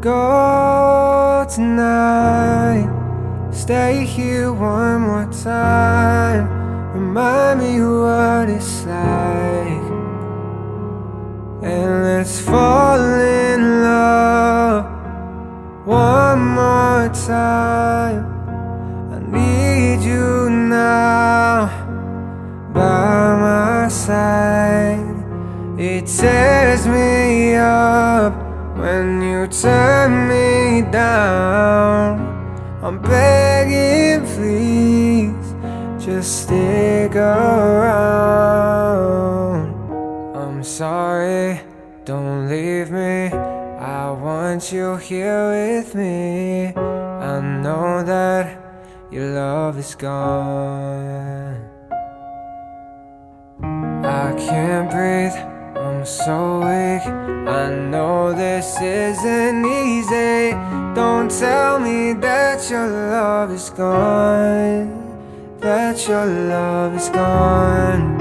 go tonight. Stay here one more time. Remind me what it's like, and let's fall in love one more time. I need you now by my side. It tears me up when you turn me down. I'm begging, please, just stick around. I'm sorry, don't leave me. I want you here with me. I know that your love is gone. I can't breathe, I'm so weak. I know this isn't easy. Don't tell me that your love is gone, that your love is gone.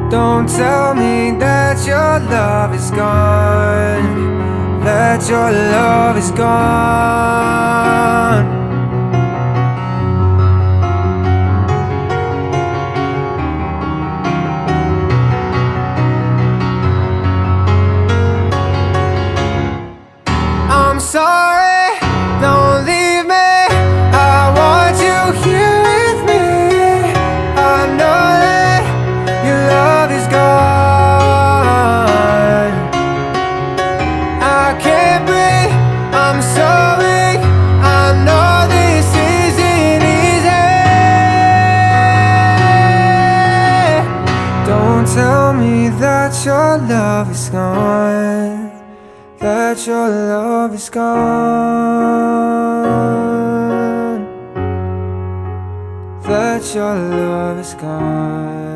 Don't tell me that your love is gone, that your love is gone. I'm sorry, don't leave me. I want you here with me. I know that your love is gone. I can't breathe, I'm so weak. I know this isn't easy. Don't tell me that your love is gone, that your love is gone, that your love is gone.